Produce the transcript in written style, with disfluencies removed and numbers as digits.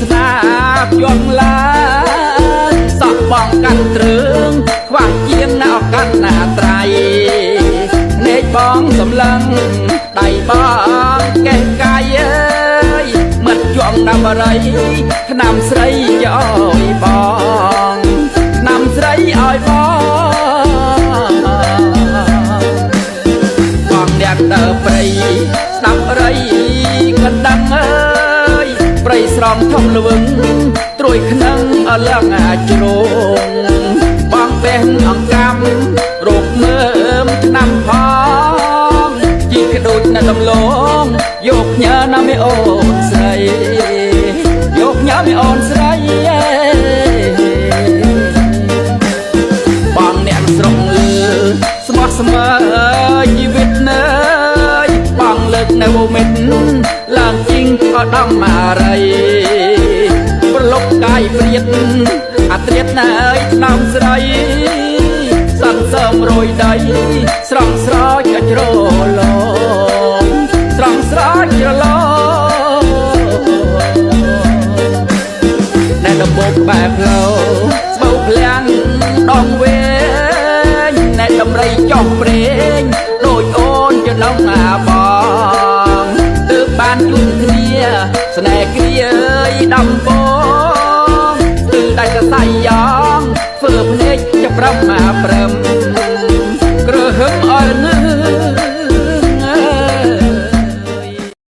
ស្នាបយំឡាសក់បងកាន់ទ្រើងខ្វះជាងណៅកាន់ណាត្រៃនេកបងសម្លឹងដៃបងកេះកាយអើយមិត្តជាប់ណាំបរិយឆ្នាំស្រីឲ្យបងឆ្នាំស្រីឲ្យបងអ្នកដើរព្រៃស្ដាប់រៃកណ្ដឹងអើយព្រៃស្រំធំលវឹងត្រួយខ្នឹងអលឹងអាចរងបងបេះអង្កាំរោគមើមឆ្នាំផងជីកដូចនៅដំឡងយកញើណាមេអូនស្រីយកញើមេអូនស្រីបងអ្នកស្រុកលឺស្មោះស្មើជីវិតនៅបងលើកនៅមិត្តឡើងជីងក៏ដំអារីប្រលប់កាយព្រាតអាត្រៀតណាអើយឆ្នាំស្រីសន្សើមរយដៃស្រង់ស្រោចជ្រលងស្រង់ស្រោចជ្រលងអ្នកដំបូកបែប